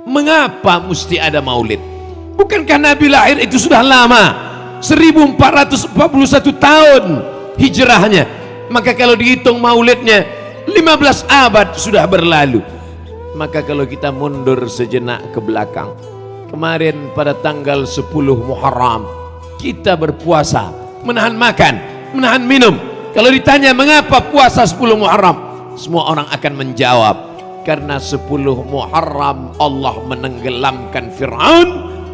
Mengapa mesti ada maulid? Bukankah Nabi lahir itu sudah lama, 1441 tahun hijrahnya? Maka kalau dihitung maulidnya 15 abad sudah berlalu. Maka kalau kita mundur sejenak ke belakang, kemarin pada tanggal 10 Muharram kita berpuasa, menahan makan, menahan minum. Kalau ditanya mengapa puasa 10 Muharram, semua orang akan menjawab, karena 10 Muharram Allah menenggelamkan Fir'aun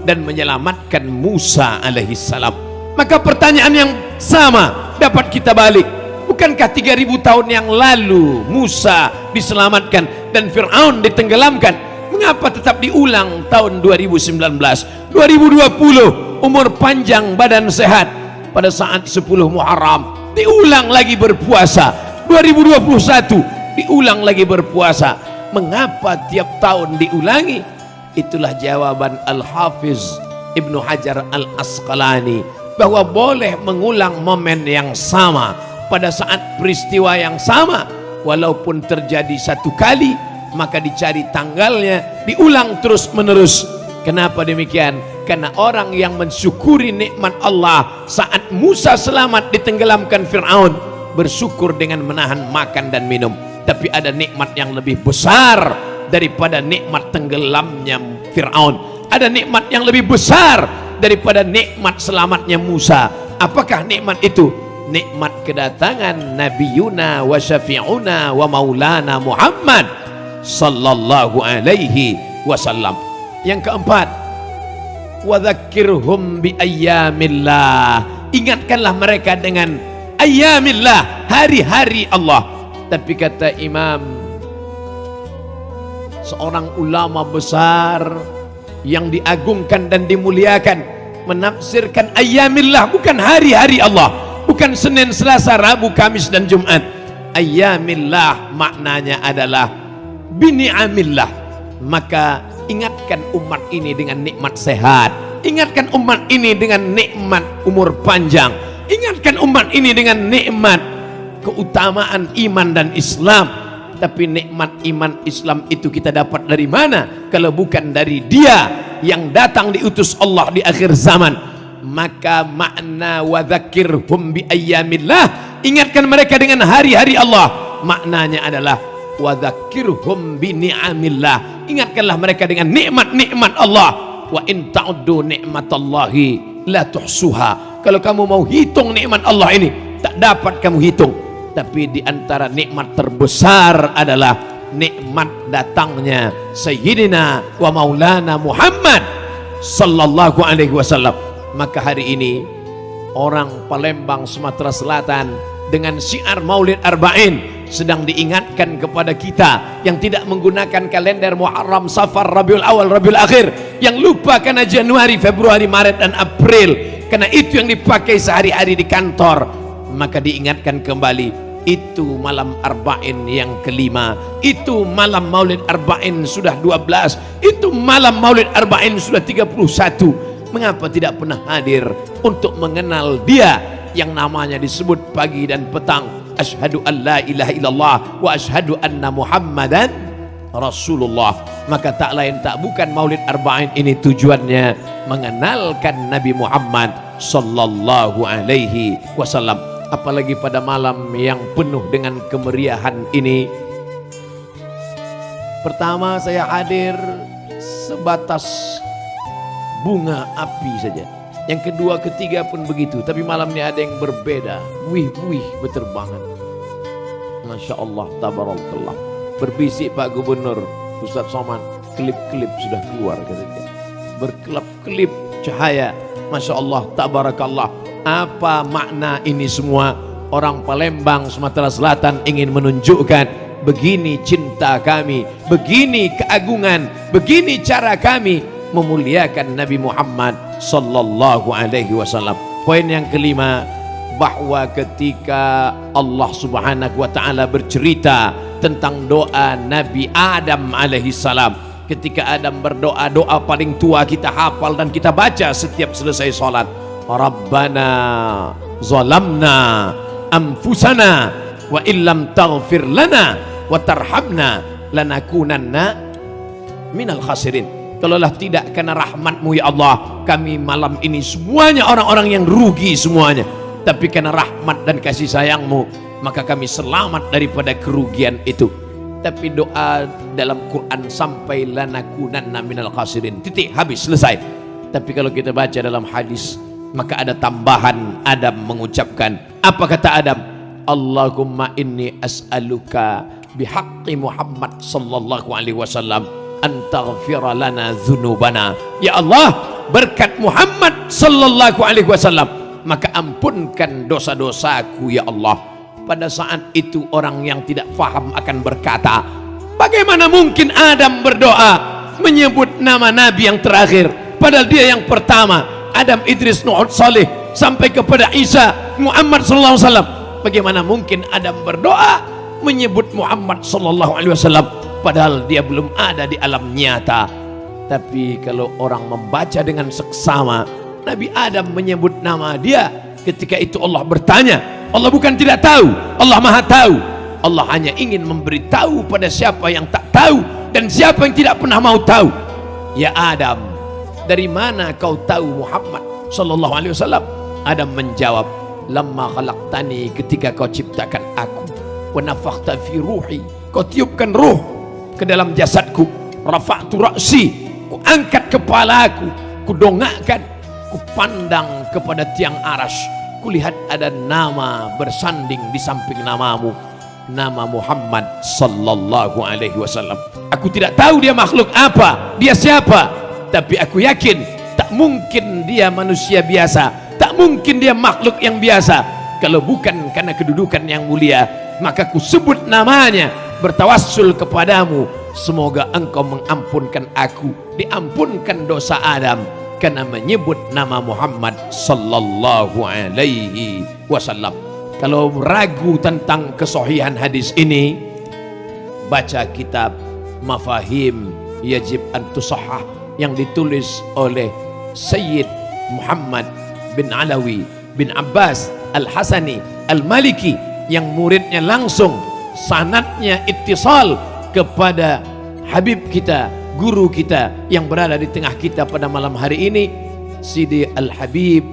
dan menyelamatkan Musa alaihissalam. Maka pertanyaan yang sama dapat kita balik. Bukankah 3000 tahun yang lalu Musa diselamatkan dan Fir'aun ditenggelamkan? Mengapa tetap diulang tahun 2019, 2020, umur panjang, badan sehat, pada saat 10 Muharram diulang lagi berpuasa, 2021 diulang lagi berpuasa? Mengapa tiap tahun diulangi? Itulah jawaban Al-Hafiz Ibnu Hajar Al-Asqalani, bahwa boleh mengulang momen yang sama pada saat peristiwa yang sama, walaupun terjadi satu kali, maka dicari tanggalnya, diulang terus menerus. Kenapa demikian? Karena orang yang mensyukuri nikmat Allah saat Musa selamat ditenggelamkan Fir'aun, bersyukur dengan menahan makan dan minum. Tapi ada nikmat yang lebih besar daripada nikmat tenggelamnya Fir'aun. Ada nikmat yang lebih besar daripada nikmat selamatnya Musa. Apakah nikmat itu? Nikmat kedatangan Nabiyuna wa Syafi'una wa Maulana Muhammad sallallahu alaihi wasallam. Yang keempat, wa dzakirhum bi ayyamillah. Ingatkanlah mereka dengan ayyamillah, hari-hari Allah. Tapi kata Imam, seorang ulama besar yang diagungkan dan dimuliakan, menafsirkan ayyamillah bukan hari-hari Allah, bukan Senin, Selasa, Rabu, Kamis dan Jumat. Ayyamillah maknanya adalah bini'amillah. Maka ingatkan umat ini dengan nikmat sehat, ingatkan umat ini dengan nikmat umur panjang, ingatkan umat ini dengan nikmat keutamaan iman dan Islam. Tapi nikmat iman Islam itu kita dapat dari mana kalau bukan dari Dia yang datang diutus Allah di akhir zaman? Maka makna wa dzakirhum bi ayyamillah, ingatkan mereka dengan hari-hari Allah, maknanya adalah wa dzakirhum bi ni'amillah, ingatkanlah mereka dengan nikmat-nikmat Allah. Wa in ta'uddu ni'matallahi la tuhsuha. Kalau kamu mau hitung nikmat Allah ini, tak dapat kamu hitung. Tapi di antara nikmat terbesar adalah nikmat datangnya Sayyidina wa Maulana Muhammad sallallahu alaihi wasallam. Maka hari ini orang Palembang, Sumatera Selatan dengan syiar Maulid Arba'in sedang diingatkan kepada kita yang tidak menggunakan kalender Muharram, Safar, Rabiul Awal, Rabiul Akhir, yang lupa karena Januari, Februari, Maret dan April, karena itu yang dipakai sehari-hari di kantor. Maka diingatkan kembali, itu malam Arba'in yang kelima, itu malam Maulid Arba'in sudah 12, itu malam Maulid Arba'in sudah 31. Mengapa tidak pernah hadir untuk mengenal Dia yang namanya disebut pagi dan petang? Asyhadu an la ilaha illallah wa asyhadu anna Muhammadan Rasulullah. Maka tak lain tak bukan Maulid Arba'in ini tujuannya mengenalkan Nabi Muhammad sallallahu alaihi wasallam. Apalagi pada malam yang penuh dengan kemeriahan ini. Pertama, saya hadir sebatas bunga api saja. Yang kedua, ketiga pun begitu. Tapi malam ini ada yang berbeda. Wih berterbangan. Masya Allah, tabarakallah. Berbisik Pak Gubernur Ustadz Somad, klip-klip sudah keluar katanya. Berkelap-kelip cahaya. Masya Allah, tabarakallah. Apa makna ini semua? Orang Palembang, Sumatera Selatan ingin menunjukkan begini cinta kami, begini keagungan, begini cara kami memuliakan Nabi Muhammad sallallahu alaihi wasallam. Poin yang kelima, bahwa ketika Allah Subhanahu wa taala bercerita tentang doa Nabi Adam alaihi salam, ketika Adam berdoa, doa paling tua kita hafal dan kita baca setiap selesai sholat. Rabbana zalamna anfusana wa illam taghfir lana wa tarhamna lanakunanna minal khasirin. Kalaulah tidak karena rahmat-Mu ya Allah, kami malam ini semuanya orang-orang yang rugi semuanya. Tapi karena rahmat dan kasih sayang-Mu, maka kami selamat daripada kerugian itu. Tapi doa dalam Quran sampai lanakunanna minal khasirin, titik, habis, selesai. Tapi kalau kita baca dalam hadis, maka ada tambahan. Adam mengucapkan, apa kata Adam? Allahumma inni as'aluka bihaqqi Muhammad sallallahu alaihi wasallam an taghfira lana dzunubana. Ya Allah, berkat Muhammad sallallahu alaihi wasallam, maka ampunkan dosa-dosaku ya Allah. Pada saat itu orang yang tidak faham akan berkata, bagaimana mungkin Adam berdoa menyebut nama Nabi yang terakhir, padahal dia yang pertama. Adam, Idris, Nuh, Saleh sampai kepada Isa, Muhammad sallallahu alaihi wasallam. Bagaimana mungkin Adam berdoa menyebut Muhammad sallallahu alaihi wasallam padahal dia belum ada di alam nyata. Tapi kalau orang membaca dengan seksama, Nabi Adam menyebut nama dia. Ketika itu Allah bertanya, Allah bukan tidak tahu, Allah maha tahu. Allah hanya ingin memberitahu pada siapa yang tak tahu dan siapa yang tidak pernah mau tahu. Ya Adam, dari mana kau tahu Muhammad sallallahu alaihi wasallam? Adam menjawab, lamma khalaqtani, ketika kau ciptakan aku, wa nafakhta fi ruhi, kau tiupkan ruh ke dalam jasadku, rafa'tu ra'si, ku angkat kepalaku, ku dongakkan, ku pandang kepada tiang arasy, kulihat ada nama bersanding di samping namamu, nama Muhammad sallallahu alaihi wasallam. Aku tidak tahu dia makhluk apa, dia siapa, tapi aku yakin tak mungkin dia manusia biasa, tak mungkin dia makhluk yang biasa. Kalau bukan karena kedudukan yang mulia, maka ku sebut namanya, bertawassul kepadamu, semoga engkau mengampunkan aku, diampunkan dosa Adam karena menyebut nama Muhammad sallallahu alaihi wasallam. Kalau ragu tentang kesahihan hadis ini, baca kitab Mafahim Yajib an Tusahhah yang ditulis oleh Sayyid Muhammad bin Alawi bin Abbas Al-Hasani Al-Maliki, yang muridnya langsung sanadnya ittisal kepada Habib kita, guru kita yang berada di tengah kita pada malam hari ini, Sidi Al-Habib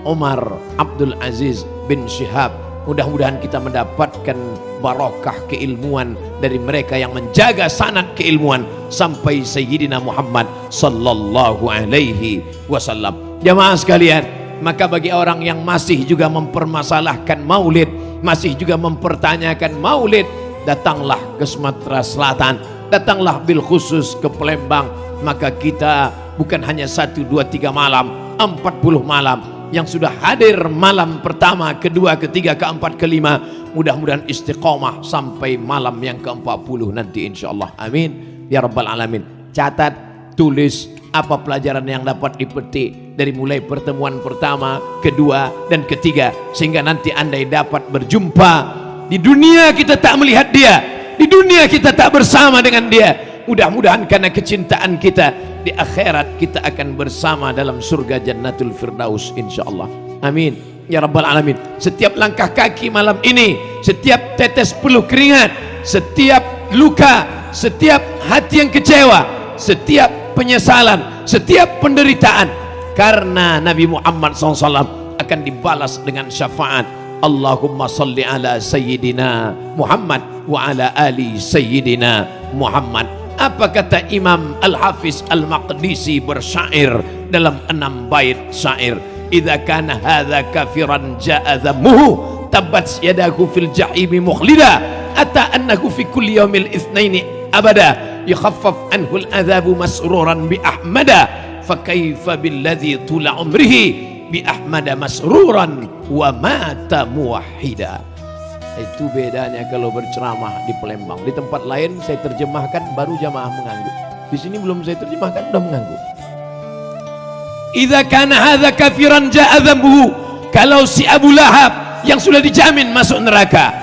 Umar Abdul Aziz bin Syihab. Mudah-mudahan kita mendapatkan barokah keilmuan dari mereka yang menjaga sanad keilmuan sampai Sayyidina Muhammad sallallahu alaihi wasallam. Jamaah sekalian, maka bagi orang yang masih juga mempermasalahkan maulid, masih juga mempertanyakan maulid, datanglah ke Sumatera Selatan, datanglah bil khusus ke Palembang. Maka kita bukan hanya 1, 2, 3 malam, 40 malam yang sudah hadir malam pertama, kedua, ketiga, keempat, kelima. Mudah-mudahan istiqomah sampai malam yang ke-40 nanti insyaallah. Amin ya rabbal alamin. Catat, tulis apa pelajaran yang dapat dipetik dari mulai pertemuan pertama, kedua, dan ketiga, sehingga nanti andai dapat berjumpa di dunia kita tak melihat dia, di dunia kita tak bersama dengan dia, mudah-mudahan karena kecintaan kita di akhirat kita akan bersama dalam surga Jannatul Firdaus insyaallah. Amin ya rabbal alamin. Setiap langkah kaki malam ini, setiap tetes peluh keringat, setiap luka, setiap hati yang kecewa, setiap penyesalan, setiap penderitaan karena Nabi Muhammad SAW akan dibalas dengan syafaat. Allahumma salli ala Sayyidina Muhammad wa ala ali Sayyidina Muhammad. Apa kata Imam Al-Hafiz Al-Maqdisi bersyair dalam 6 bait syair? Idza kana hadza kafiran ja'a dhammuhu tabbat yadahu fil jahimi mukhlida ata annahu fi kulli yaumil itsnaini abada yukhaffaf anhu al-adzabu masruran bi ahmada fa kaifa billadzi tula umrihi bi ahmada masruran wa mata muwahhida. Itu bedanya kalau berceramah di Palembang. Di tempat lain saya terjemahkan baru jamaah mengangguk. Di sini belum saya terjemahkan udah mengangguk. Idza kana hadza kafiran ja'a dhambuhu, kalau si Abu Lahab yang sudah dijamin masuk neraka,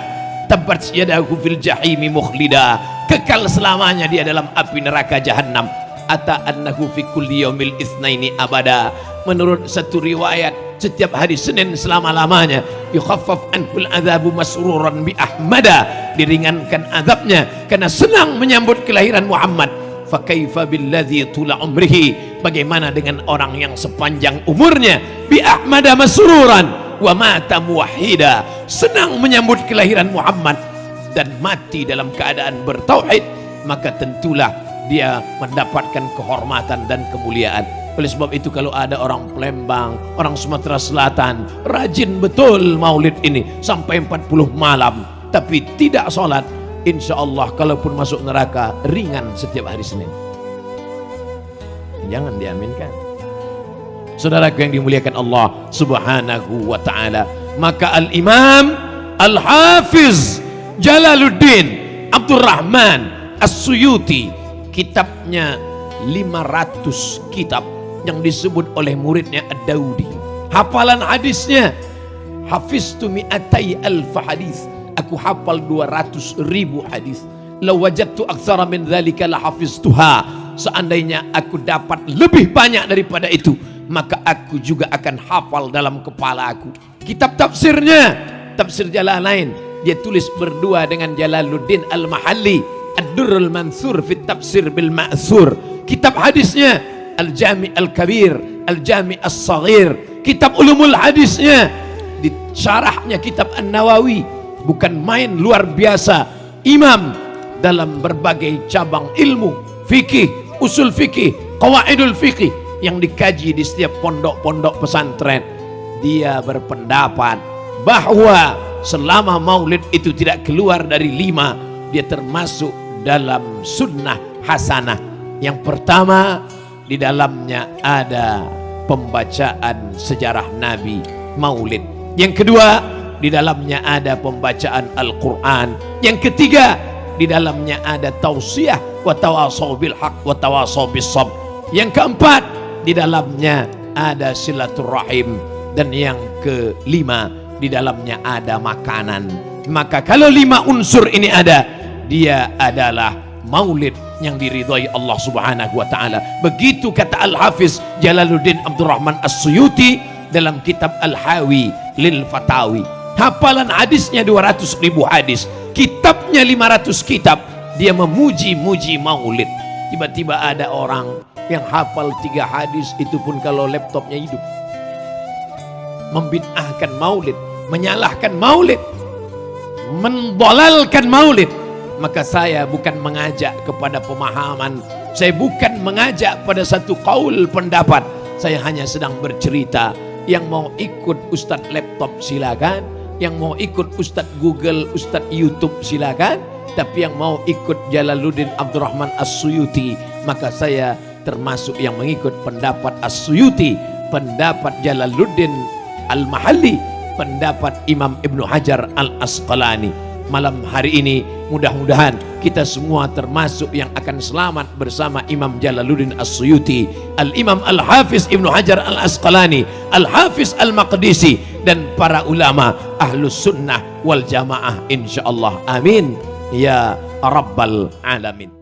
tabbat yadahu fil jahimi mukhlida, kekal selamanya dia dalam api neraka jahanam. Ata annahu fi kulli yaumil itsnaini abada, menurut satu riwayat setiap hari Senin selama-lamanya, yukhaffaf anhul adzabu masruran bi ahmada, diringankan azabnya karena senang menyambut kelahiran Muhammad. fa kaifa billadzi tula umrihi, bagaimana dengan orang yang sepanjang umurnya bi ahmada masruran wa mata muwahhida, senang menyambut kelahiran Muhammad dan mati dalam keadaan bertauhid, maka tentulah dia mendapatkan kehormatan dan kemuliaan. Oleh sebab itu kalau ada orang Palembang, orang Sumatera Selatan rajin betul maulid ini sampai 40 malam tapi tidak sholat, insya Allah kalaupun masuk neraka ringan setiap hari Senin. Jangan diaminkan. Saudaraku yang dimuliakan Allah subhanahu wa ta'ala, maka Al-Imam Al-Hafiz Jalaluddin Abdurrahman As-Suyuti, kitabnya 500 kitab yang disebut oleh muridnya Ad-Daudi. Hafalan hadisnya, hafiztu mi'atai alfa hadis, aku hafal 200.000 hadis. Law wajadtu aktsara min dzalika la hafiztuha, seandainya aku dapat lebih banyak daripada itu, maka aku juga akan hafal dalam kepala aku. Kitab tafsirnya, tafsir Jalalain, dia tulis berdua dengan Jalaluddin Al-Mahalli, Ad-Durrul Mansur fi Tafsir bil Ma'thur. Kitab hadisnya Al-Jami' Al-Kabir, Al-Jami' As-Saghir. Kitab ulumul hadisnya, di syarahnya kitab An-Nawawi, bukan main, luar biasa. Imam dalam berbagai cabang ilmu, fikih, usul fikih, qawaidul fikih yang dikaji di setiap pondok-pondok pesantren. Dia berpendapat bahwa selama maulid itu tidak keluar dari 5, dia termasuk dalam sunnah hasanah. Yang pertama, di dalamnya ada pembacaan sejarah Nabi, maulid. Yang kedua, di dalamnya ada pembacaan Al-Quran. Yang ketiga, di dalamnya ada tausiah wa tawasau bil haq wa tawasau bis sabr. Yang keempat, di dalamnya ada silaturahim. Dan yang kelima, di dalamnya ada makanan. Maka kalau 5 unsur ini ada, dia adalah maulid yang diridhai Allah subhanahu wa ta'ala. Begitu kata Al-Hafiz Jalaluddin Abdurrahman As-Suyuti dalam kitab Al-Hawi lil Fatawi. Hafalan hadisnya 200.000 hadis, kitabnya 500 kitab. Dia memuji-muji maulid. Tiba-tiba ada orang yang hafal 3 hadis, itu pun kalau laptopnya hidup, membid'ahkan maulid, menyalahkan maulid, mendolalkan maulid. Maka saya bukan mengajak kepada pemahaman, saya bukan mengajak pada satu qaul pendapat, saya hanya sedang bercerita. Yang mau ikut Ustadz laptop silakan, yang mau ikut Ustadz Google, Ustadz YouTube silakan. Tapi yang mau ikut Jalaluddin Abdurrahman As-Suyuti, maka saya termasuk yang mengikut pendapat As-Suyuti, pendapat Jalaluddin Al-Mahalli, pendapat Imam Ibnu Hajar Al-Asqalani. Malam hari ini mudah-mudahan kita semua termasuk yang akan selamat bersama Imam Jalaluddin As-Suyuti, Al-Imam Al-Hafiz Ibnu Hajar Al-Asqalani, Al-Hafiz Al-Maqdisi, dan para ulama Ahlus Sunnah wal Jamaah insyaallah. Amin ya Rabbal Alamin.